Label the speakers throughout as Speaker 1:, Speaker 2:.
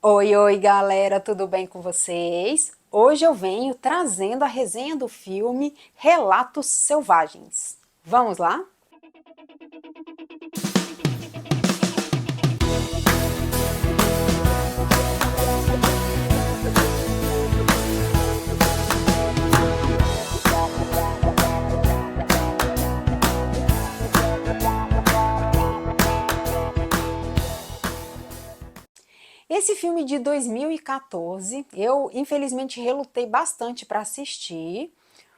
Speaker 1: Oi, oi galera, tudo bem com vocês? Hoje eu venho trazendo a resenha do filme Relatos Selvagens. Vamos lá? Esse filme de 2014, eu infelizmente relutei bastante para assistir,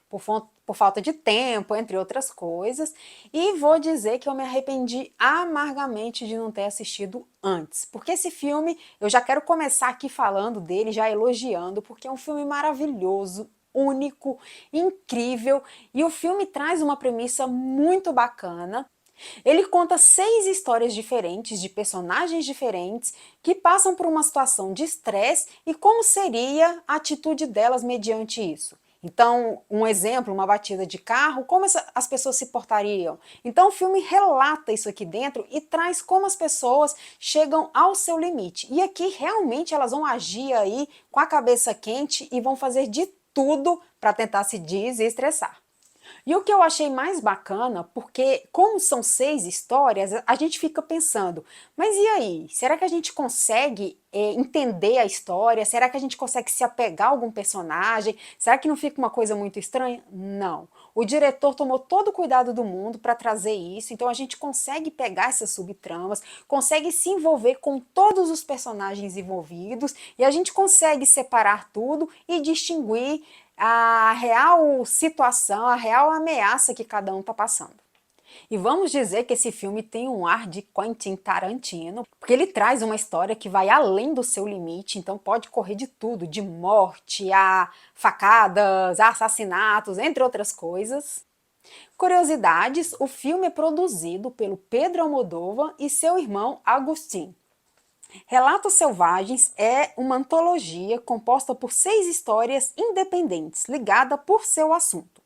Speaker 1: por falta de tempo, entre outras coisas, e vou dizer que eu me arrependi amargamente de não ter assistido antes, porque esse filme, eu já quero começar aqui falando dele, já elogiando, porque é um filme maravilhoso, único, incrível, e o filme traz uma premissa muito bacana. Ele conta 6 histórias diferentes, de personagens diferentes, que passam por uma situação de estresse e como seria a atitude delas mediante isso. Então, um exemplo, uma batida de carro, como as pessoas se portariam. Então, o filme relata isso aqui dentro e traz como as pessoas chegam ao seu limite. E aqui, realmente, elas vão agir aí com a cabeça quente e vão fazer de tudo para tentar se desestressar. E o que eu achei mais bacana, porque como são 6 histórias, a gente fica pensando, mas e aí? Será que a gente consegue entender a história? Será que a gente consegue se apegar a algum personagem? Será que não fica uma coisa muito estranha? Não. O diretor tomou todo o cuidado do mundo para trazer isso, então a gente consegue pegar essas subtramas, consegue se envolver com todos os personagens envolvidos e a gente consegue separar tudo e distinguir a real situação, a real ameaça que cada um está passando. E vamos dizer que esse filme tem um ar de Quentin Tarantino, porque ele traz uma história que vai além do seu limite, então pode correr de tudo, de morte, a facadas, a assassinatos, entre outras coisas. Curiosidades, o filme é produzido pelo Pedro Almodóvar e seu irmão Agustin. Relatos Selvagens é uma antologia composta por 6 histórias independentes, ligada por seu assunto.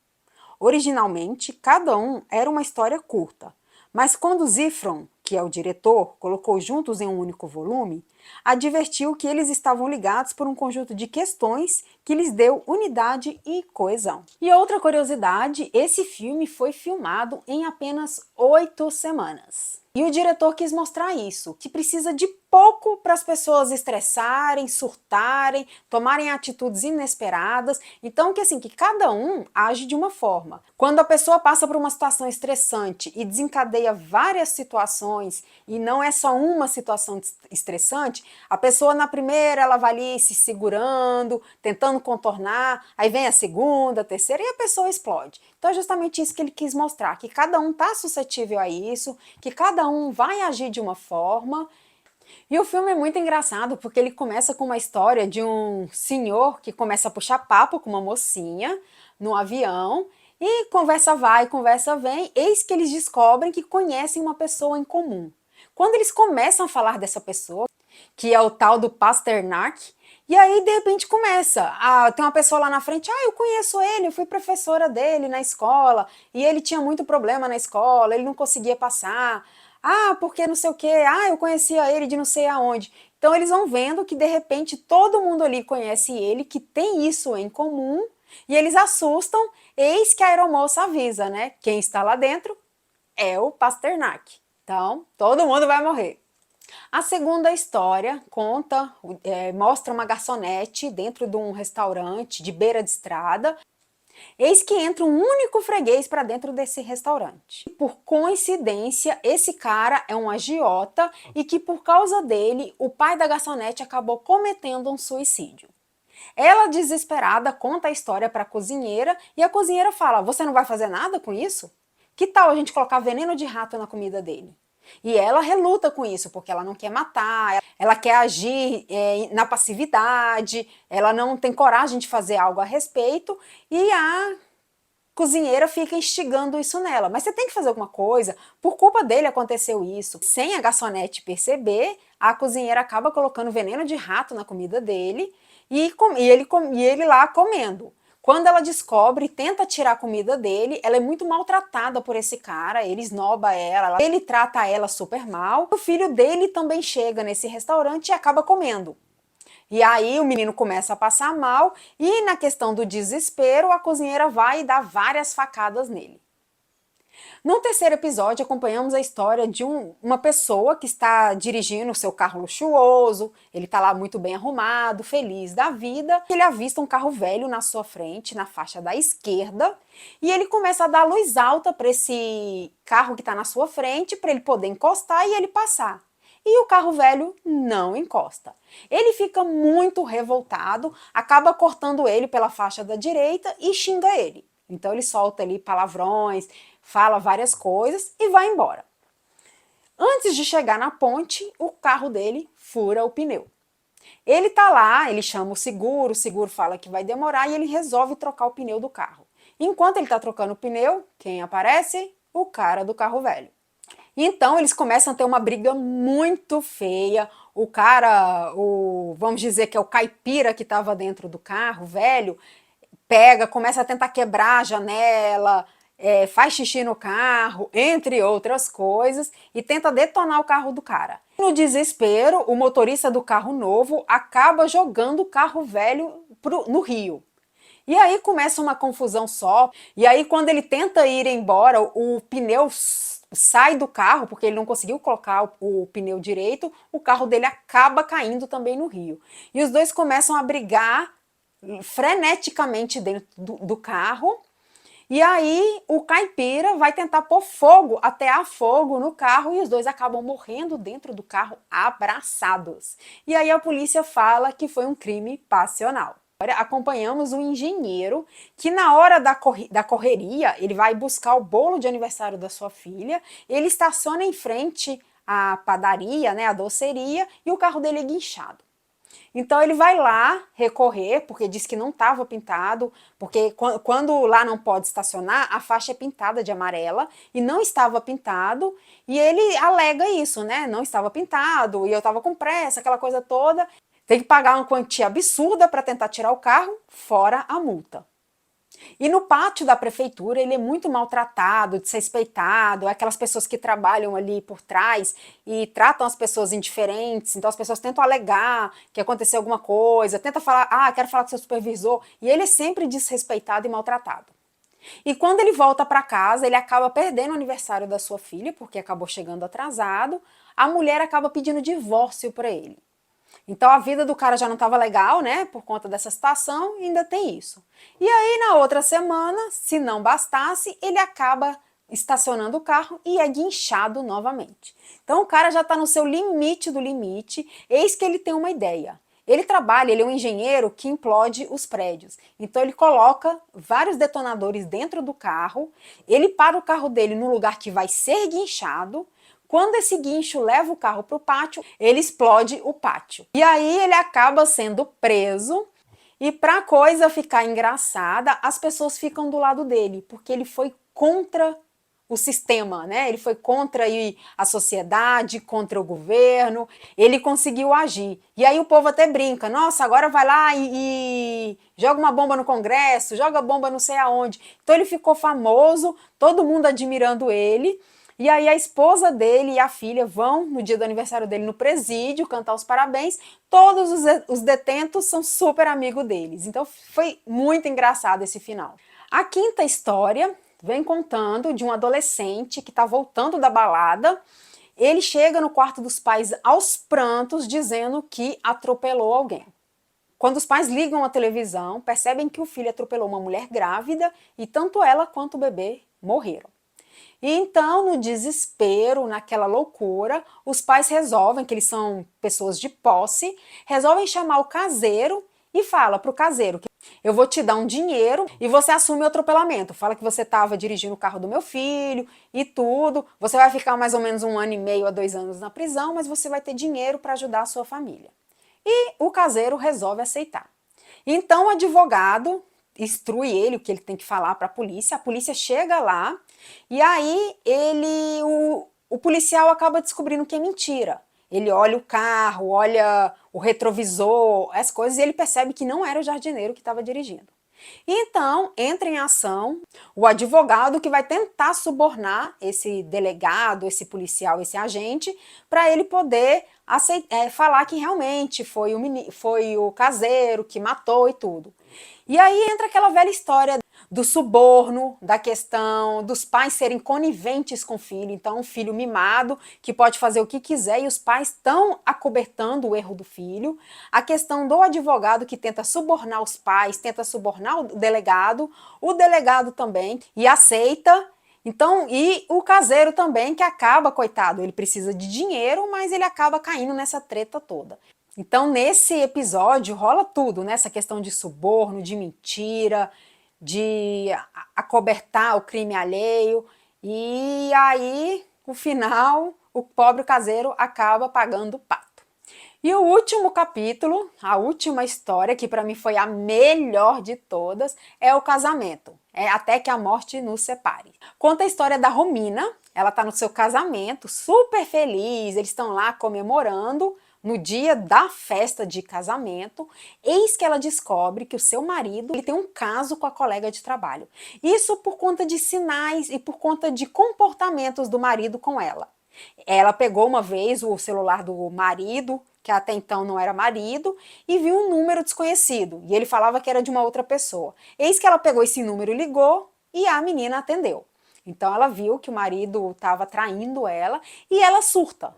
Speaker 1: Originalmente, cada um era uma história curta, mas quando Zifron, que é o diretor, colocou juntos em um único volume, advertiu que eles estavam ligados por um conjunto de questões que lhes deu unidade e coesão. E outra curiosidade, esse filme foi filmado em apenas 8 semanas. E o diretor quis mostrar isso, que precisa de pouco para as pessoas estressarem, surtarem, tomarem atitudes inesperadas. Então, que assim, que cada um age de uma forma. Quando a pessoa passa por uma situação estressante e desencadeia várias situações, e não é só uma situação estressante, a pessoa na primeira ela vai ali se segurando, tentando contornar, aí vem a segunda, a terceira e a pessoa explode. Então é justamente isso que ele quis mostrar, que cada um está suscetível a isso, que cada um vai agir de uma forma. E o filme é muito engraçado porque ele começa com uma história de um senhor que começa a puxar papo com uma mocinha no avião e conversa vai, conversa vem, eis que eles descobrem que conhecem uma pessoa em comum. Quando eles começam a falar dessa pessoa, que é o tal do Pasternak, e aí de repente começa, tem uma pessoa lá na frente, eu conheço ele, eu fui professora dele na escola, e ele tinha muito problema na escola, ele não conseguia passar, porque não sei o que, eu conhecia ele de não sei aonde. Então eles vão vendo que de repente todo mundo ali conhece ele, que tem isso em comum, e eles assustam, eis que a aeromoça avisa, né? Quem está lá dentro é o Pasternak. Então, todo mundo vai morrer. A segunda história mostra uma garçonete dentro de um restaurante de beira de estrada. Eis que entra um único freguês para dentro desse restaurante. Por coincidência, esse cara é um agiota e que por causa dele, o pai da garçonete acabou cometendo um suicídio. Ela, desesperada, conta a história para a cozinheira e a cozinheira fala, você não vai fazer nada com isso? Que tal a gente colocar veneno de rato na comida dele? E ela reluta com isso, porque ela não quer matar, ela quer agir na passividade, ela não tem coragem de fazer algo a respeito, e a cozinheira fica instigando isso nela. Mas você tem que fazer alguma coisa, por culpa dele aconteceu isso. Sem a garçonete perceber, a cozinheira acaba colocando veneno de rato na comida dele, e ele lá comendo. Quando ela descobre e tenta tirar a comida dele, ela é muito maltratada por esse cara, ele esnoba ela, ele trata ela super mal. O filho dele também chega nesse restaurante e acaba comendo. E aí o menino começa a passar mal e na questão do desespero, a cozinheira vai e dá várias facadas nele. No terceiro episódio, acompanhamos a história de uma pessoa que está dirigindo o seu carro luxuoso, ele está lá muito bem arrumado, feliz da vida, ele avista um carro velho na sua frente, na faixa da esquerda, e ele começa a dar luz alta para esse carro que está na sua frente, para ele poder encostar e ele passar. E o carro velho não encosta. Ele fica muito revoltado, acaba cortando ele pela faixa da direita e xinga ele. Então ele solta ali palavrões, fala várias coisas e vai embora. Antes de chegar na ponte, o carro dele fura o pneu. Ele tá lá, ele chama o seguro fala que vai demorar e ele resolve trocar o pneu do carro. Enquanto ele tá trocando o pneu, quem aparece? O cara do carro velho. Então eles começam a ter uma briga muito feia. O cara, vamos dizer que é o caipira que estava dentro do carro, velho, pega, começa a tentar quebrar a janela, faz xixi no carro, entre outras coisas, e tenta detonar o carro do cara. No desespero, o motorista do carro novo acaba jogando o carro velho no rio. E aí começa uma confusão só, e aí quando ele tenta ir embora, o pneu sai do carro, porque ele não conseguiu colocar o pneu direito, o carro dele acaba caindo também no rio. E os dois começam a brigar freneticamente dentro do carro, e aí o caipira vai tentar pôr fogo, atear fogo no carro, e os dois acabam morrendo dentro do carro abraçados. E aí a polícia fala que foi um crime passional. Acompanhamos um engenheiro que na hora da correria, ele vai buscar o bolo de aniversário da sua filha, ele estaciona em frente à padaria, né, à doceria, e o carro dele é guinchado. Então ele vai lá recorrer, porque diz que não estava pintado, porque quando lá não pode estacionar, a faixa é pintada de amarela e não estava pintado, e ele alega isso, né? Não estava pintado e eu estava com pressa, aquela coisa toda. Tem que pagar uma quantia absurda para tentar tirar o carro, fora a multa. E no pátio da prefeitura ele é muito maltratado, desrespeitado, aquelas pessoas que trabalham ali por trás e tratam as pessoas indiferentes, então as pessoas tentam alegar que aconteceu alguma coisa, tenta falar, quero falar com seu supervisor, e ele é sempre desrespeitado e maltratado. E quando ele volta para casa, ele acaba perdendo o aniversário da sua filha, porque acabou chegando atrasado, a mulher acaba pedindo divórcio para ele. Então a vida do cara já não estava legal, né, por conta dessa situação, e ainda tem isso. E aí na outra semana, se não bastasse, ele acaba estacionando o carro e é guinchado novamente. Então o cara já está no seu limite do limite, eis que ele tem uma ideia. Ele é um engenheiro que implode os prédios. Então ele coloca vários detonadores dentro do carro, ele para o carro dele no lugar que vai ser guinchado. Quando esse guincho leva o carro para o pátio, ele explode o pátio. E aí ele acaba sendo preso e para a coisa ficar engraçada, as pessoas ficam do lado dele, porque ele foi contra o sistema, né? Ele foi contra a sociedade, contra o governo, ele conseguiu agir. E aí o povo até brinca, nossa, agora vai lá e joga uma bomba no Congresso, joga bomba não sei aonde. Então ele ficou famoso, todo mundo admirando ele. E aí a esposa dele e a filha vão, no dia do aniversário dele, no presídio, cantar os parabéns. Todos os detentos são super amigos deles. Então foi muito engraçado esse final. A quinta história vem contando de um adolescente que está voltando da balada. Ele chega no quarto dos pais aos prantos, dizendo que atropelou alguém. Quando os pais ligam a televisão, percebem que o filho atropelou uma mulher grávida e tanto ela quanto o bebê morreram. E então, no desespero, naquela loucura, os pais resolvem, que eles são pessoas de posse, resolvem chamar o caseiro e fala para o caseiro que eu vou te dar um dinheiro e você assume o atropelamento. Fala que você estava dirigindo o carro do meu filho e tudo. Você vai ficar mais ou menos 1 ano e meio a 2 anos na prisão, mas você vai ter dinheiro para ajudar a sua família. E o caseiro resolve aceitar. Então o advogado instrui ele o que ele tem que falar para a polícia chega lá e aí o policial acaba descobrindo que é mentira. Ele olha o carro, olha o retrovisor, as coisas, e ele percebe que não era o jardineiro que estava dirigindo. Então, entra em ação o advogado que vai tentar subornar esse delegado, esse policial, esse agente, para ele poder falar que realmente foi o caseiro que matou e tudo. E aí entra aquela velha história do suborno, da questão dos pais serem coniventes com o filho. Então, um filho mimado que pode fazer o que quiser e os pais estão acobertando o erro do filho. A questão do advogado que tenta subornar os pais, tenta subornar o delegado também e aceita. Então, e o caseiro também que acaba, coitado, ele precisa de dinheiro, mas ele acaba caindo nessa treta toda. Então, nesse episódio rola tudo, né? Essa questão de suborno, de mentira, de acobertar o crime alheio, e aí, no final, o pobre caseiro acaba pagando o pato. E o último capítulo, a última história, que para mim foi a melhor de todas, é o casamento. É até que a morte nos separe. Conta a história da Romina, ela está no seu casamento, super feliz, eles estão lá comemorando. No dia da festa de casamento, eis que ela descobre que o seu marido ele tem um caso com a colega de trabalho. Isso por conta de sinais e por conta de comportamentos do marido com ela. Ela pegou uma vez o celular do marido, que até então não era marido, e viu um número desconhecido. E ele falava que era de uma outra pessoa. Eis que ela pegou esse número e ligou, e a menina atendeu. Então ela viu que o marido estava traindo ela, e ela surta,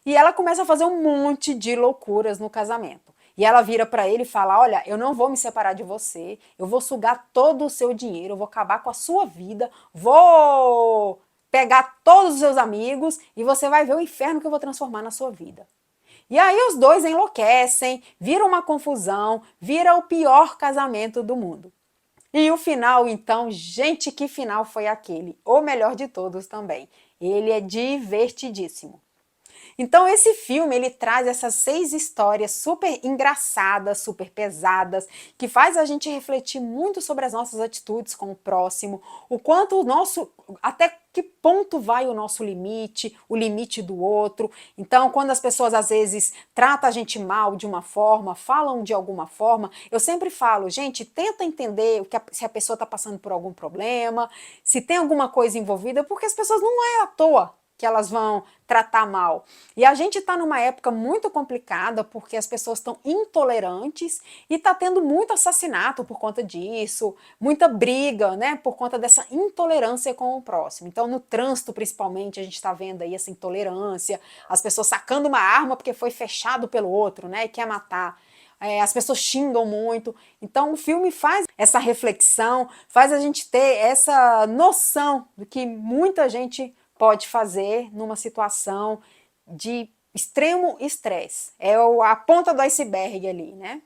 Speaker 1: e ela começa a fazer um monte de loucuras no casamento. E ela vira para ele e fala: olha, eu não vou me separar de você, eu vou sugar todo o seu dinheiro, eu vou acabar com a sua vida, vou pegar todos os seus amigos e você vai ver o inferno que eu vou transformar na sua vida. E aí os dois enlouquecem, vira uma confusão, vira o pior casamento do mundo. E o final, então, gente, que final foi aquele? O melhor de todos também. Ele é divertidíssimo. Então esse filme, ele traz essas 6 histórias super engraçadas, super pesadas, que faz a gente refletir muito sobre as nossas atitudes com o próximo, o quanto até que ponto vai o nosso limite, o limite do outro. Então, quando as pessoas às vezes tratam a gente mal de uma forma, falam de alguma forma, eu sempre falo, gente, tenta entender se a pessoa está passando por algum problema, se tem alguma coisa envolvida, porque as pessoas não é à toa que elas vão tratar mal. E a gente está numa época muito complicada porque as pessoas estão intolerantes e está tendo muito assassinato por conta disso, muita briga, né, por conta dessa intolerância com o próximo. Então, no trânsito, principalmente, a gente está vendo aí essa intolerância, as pessoas sacando uma arma porque foi fechado pelo outro, né, e quer matar. As pessoas xingam muito. Então o filme faz essa reflexão, faz a gente ter essa noção do que muita gente pode fazer numa situação de extremo estresse. É a ponta do iceberg ali, né?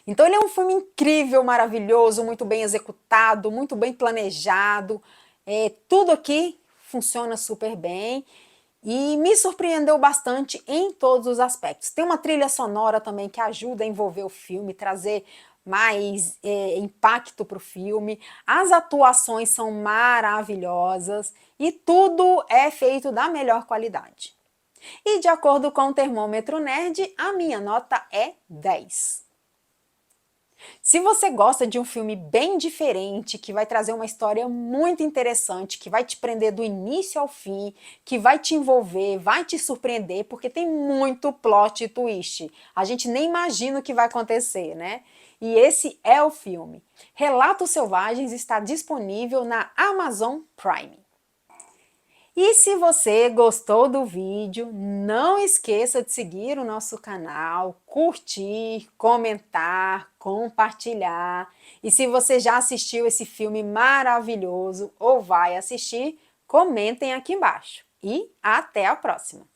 Speaker 1: Então ele é um filme incrível, maravilhoso, muito bem executado, muito bem planejado. Tudo aqui funciona super bem e me surpreendeu bastante em todos os aspectos. Tem uma trilha sonora também que ajuda a envolver o filme, trazer mais impacto para o filme. As atuações são maravilhosas e tudo é feito da melhor qualidade. E de acordo com o Termômetro Nerd, a minha nota é 10. Se você gosta de um filme bem diferente, que vai trazer uma história muito interessante, que vai te prender do início ao fim, que vai te envolver, vai te surpreender, porque tem muito plot twist. A gente nem imagina o que vai acontecer, né? E esse é o filme. Relatos Selvagens está disponível na Amazon Prime. E se você gostou do vídeo, não esqueça de seguir o nosso canal, curtir, comentar, compartilhar. E se você já assistiu esse filme maravilhoso ou vai assistir, comentem aqui embaixo. E até a próxima!